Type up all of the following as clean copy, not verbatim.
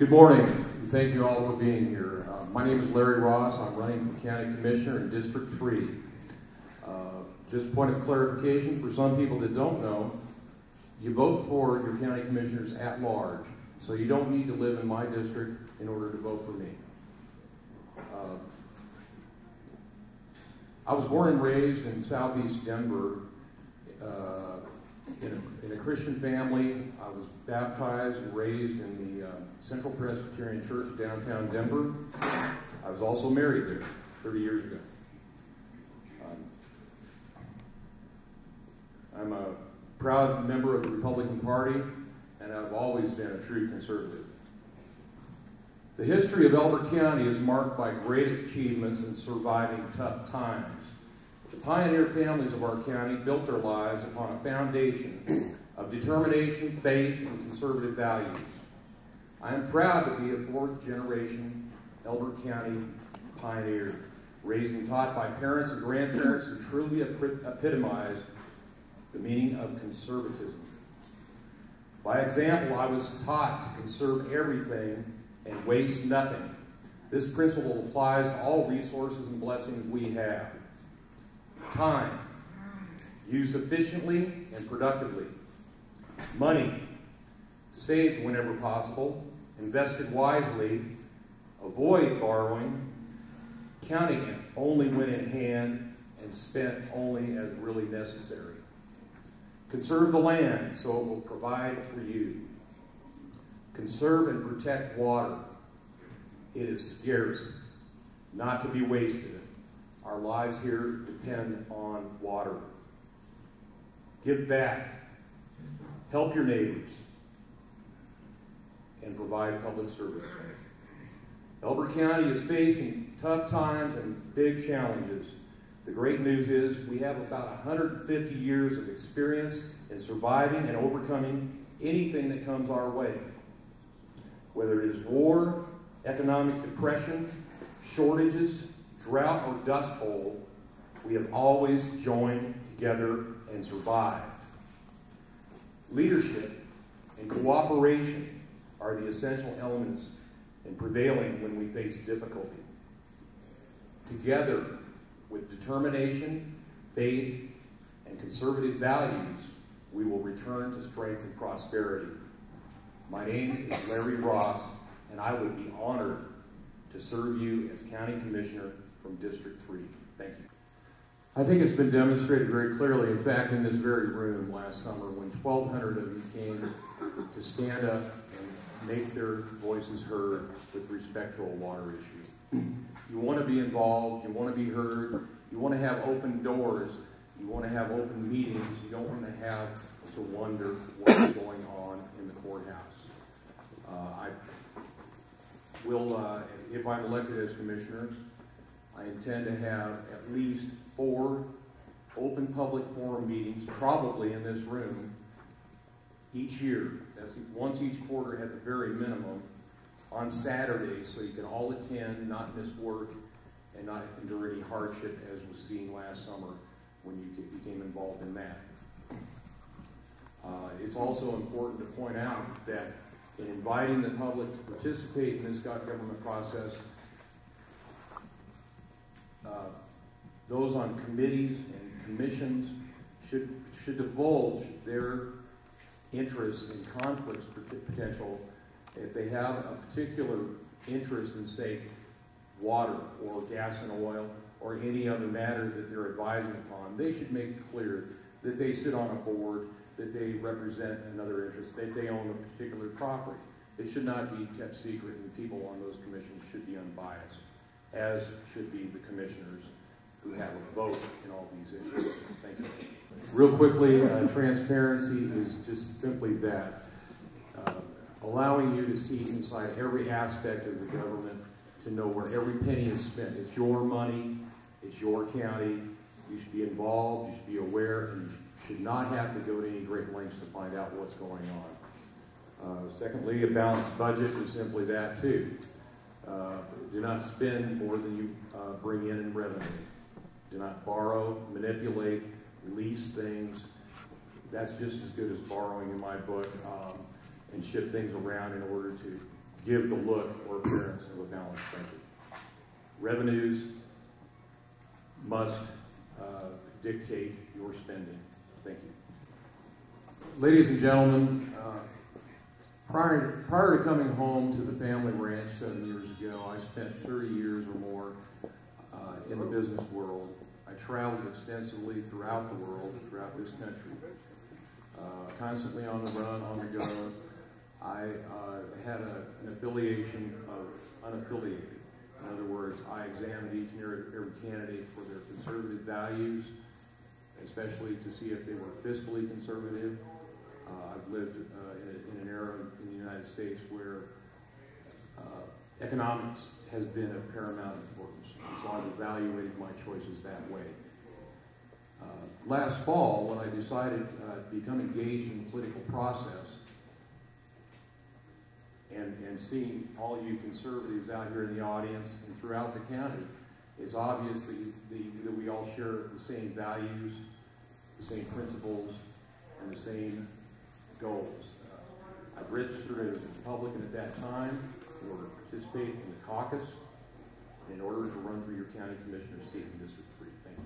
Good morning. Thank you all for being here. My name is Larry Ross. I'm running for County Commissioner in District 3. Just a point of clarification for some people that don't know, you vote for your county commissioners at large, so you don't need to live in my district in order to vote for me. I was born and raised in southeast Denver in a Christian family. I was baptized and raised in the Central Presbyterian Church downtown Denver. I was also married there 30 years ago. I'm a proud member of the Republican Party, and I've always been a true conservative. The history of Elbert County is marked by great achievements in surviving tough times. The pioneer families of our county built their lives upon a foundation of determination, faith, and conservative values. I am proud to be a fourth-generation Elbert County pioneer, raised and taught by parents and grandparents who truly epitomize the meaning of conservatism. By example, I was taught to conserve everything and waste nothing. This principle applies to all resources and blessings we have. Time, used efficiently and productively. Money, saved whenever possible, invested wisely, avoid borrowing, counting it only when in hand, and spent only as really necessary. Conserve the land so it will provide for you. Conserve and protect water. It is scarce, not to be wasted. Our lives here depend on water. Give back. Help your neighbors. And provide public service. Elbert County is facing tough times and big challenges. The great news is we have about 150 years of experience in surviving and overcoming anything that comes our way. Whether it is war, economic depression, shortages, drought, or dust bowl, we have always joined together and survived. Leadership and cooperation are the essential elements in prevailing when we face difficulty. Together, with determination, faith, and conservative values, we will return to strength and prosperity. My name is Larry Ross, and I would be honored to serve you as County Commissioner from District 3. Thank you. I think it's been demonstrated very clearly, in fact, in this very room last summer when 1,200 of you came to stand up and make their voices heard with respect to a water issue. You want to be involved, you want to be heard, you want to have open doors, you want to have open meetings, you don't want to have to wonder what's going on in the courthouse. I will, if I'm elected as commissioner, I intend to have at least 4 open public forum meetings, probably in this room, each year. That's once each quarter at the very minimum, on Saturdays, so you can all attend, not miss work, and not endure any hardship as was seen last summer when you became involved in that. It's also important to point out that in inviting the public to participate in this government process, those on committees and commissions should divulge their interests and conflicts potential if they have a particular interest in, say, water or gas and oil or any other matter that they're advising upon. They should make it clear that they sit on a board, that they represent another interest, that they own a particular property. It should not be kept secret, and people on those commissions should be unbiased, as should be the commissioners who have a vote in all these issues. Thank you. Real quickly, transparency is just simply that. Allowing you to see inside every aspect of the government, to know where every penny is spent. It's your money, it's your county, you should be involved, you should be aware, and you should not have to go to any great lengths to find out what's going on. Secondly, a balanced budget is simply that too. Do not spend more than you bring in revenue. Do not borrow, manipulate, lease things. That's just as good as borrowing in my book, and ship things around in order to give the look or appearance of a balanced budget. Revenues must dictate your spending. Thank you. Ladies and gentlemen, prior to coming home to the family ranch 7 years ago, I spent 30 years or more in the business world. I traveled extensively throughout the world, throughout this country, constantly on the run, on the go. I had an affiliation of unaffiliated. In other words, I examined each and every candidate for their conservative values, especially to see if they were fiscally conservative. I've lived in an era in the United States where economics has been of paramount importance, so I've evaluated my choices that way. Last fall, when I decided to become engaged in the political process, and seeing all you conservatives out here in the audience and throughout the county, it's obvious that we all share the same values, the same principles, and the same goals. I've registered as a Republican at that time in order to participate in the caucus and in order to run for your county commissioner seat in District 3. Thank you.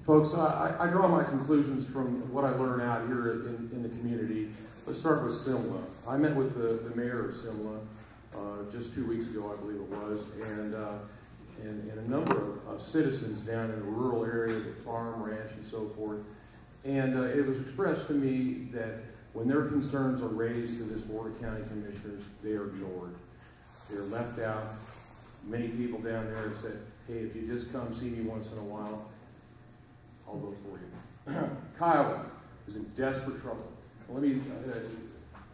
Folks, I draw my conclusions from what I learned out here in the community. Let's start with Simla. I met with the mayor of Simla just 2 weeks ago, I believe it was, and a number of citizens down in the rural area, the farm, ranch, and so forth. And it was expressed to me that when their concerns are raised to this Board of County Commissioners, they are ignored. They're left out. Many people down there have said, hey, if you just come see me once in a while, I'll vote for you. Kiowa is in desperate trouble. Let me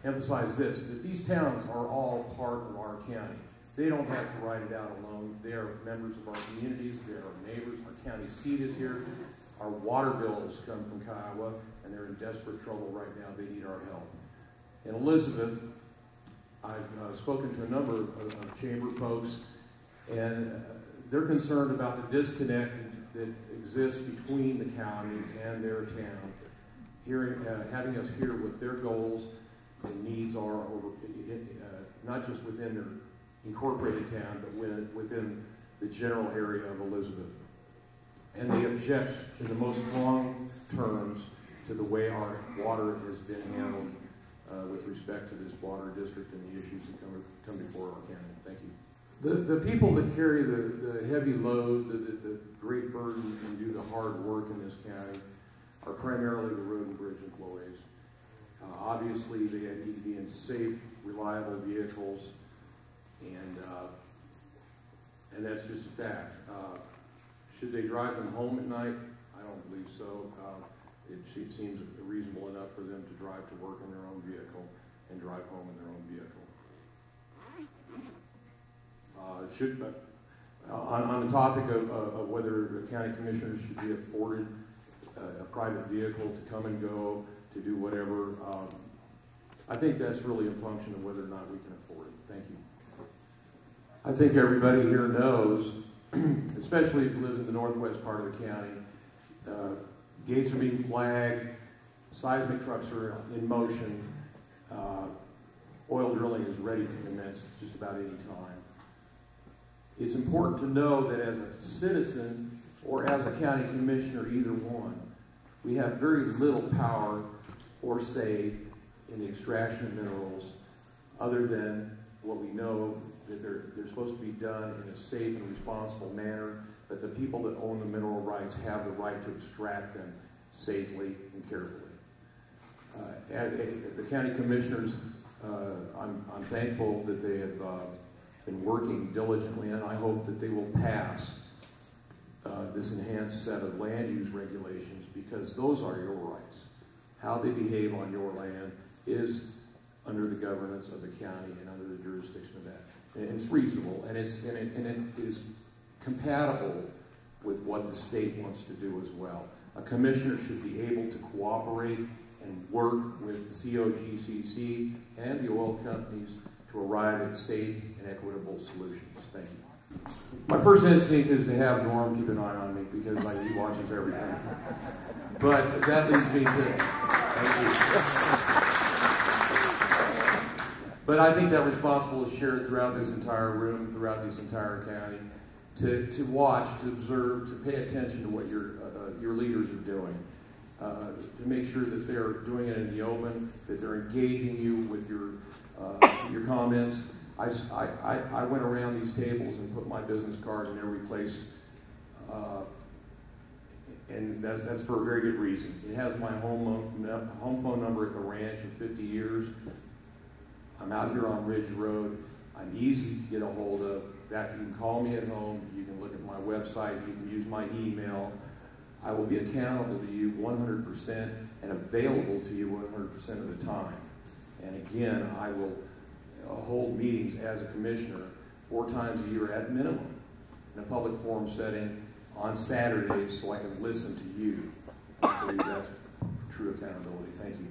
emphasize this, that these towns are all part of our county. They don't have to write it out alone. They are members of our communities. They are our neighbors. Our county seat is here. Our water bills come from Kiowa, and they're in desperate trouble right now. They need our help. In Elizabeth, I've spoken to a number of chamber folks, and they're concerned about the disconnect that exists between the county and their town. Having us hear what their goals and needs are, not just within their incorporated town, but within the general area of Elizabeth. And they object in the most strong terms to the way our water has been handled with respect to this water district and the issues that come before our county. Thank you. The people that carry the heavy load, the great burden, and do the hard work in this county are primarily the road and bridge employees. Obviously, they need to be in safe, reliable vehicles, and that's just a fact. Should they drive them home at night? I don't believe so. It seems reasonable enough for them to drive to work in their own vehicle and drive home in their own vehicle. On the topic of whether the county commissioners should be afforded a private vehicle to come and go, to do whatever, I think that's really a function of whether or not we can afford it. Thank you. I think everybody here knows, especially if you live in the northwest part of the county, gates are being flagged, seismic trucks are in motion, oil drilling is ready to commence just about any time. It's important to know that as a citizen or as a county commissioner, either one, we have very little power or say in the extraction of minerals other than what we know that they're supposed to be done in a safe and responsible manner, but the people that own the mineral rights have the right to extract them safely and carefully. The county commissioners, I'm thankful that they have been working diligently, and I hope that they will pass this enhanced set of land use regulations, because those are your rights. How they behave on your land is under the governance of the county and under the jurisdiction of that. And it's reasonable, and it is compatible with what the state wants to do as well. A commissioner should be able to cooperate and work with the COGCC and the oil companies to arrive at safe and equitable solutions. Thank you. My first instinct is to have Norm keep an eye on me, because he watches everything. But that leads me to, thank you. But I think that responsibility is shared throughout this entire room, throughout this entire county, to watch, to observe, to pay attention to what your leaders are doing, to make sure that they're doing it in the open, that they're engaging you with your comments. I went around these tables and put my business card in every place, and that's for a very good reason. It has my home phone number at the ranch for 50 years. I'm out here on Ridge Road. I'm easy to get a hold of. That you can call me at home. You can look at my website. You can use my email. I will be accountable to you 100% and available to you 100% of the time. And again, I will hold meetings as a commissioner 4 times a year at minimum in a public forum setting on Saturdays so I can listen to you. I believe that's true accountability. Thank you.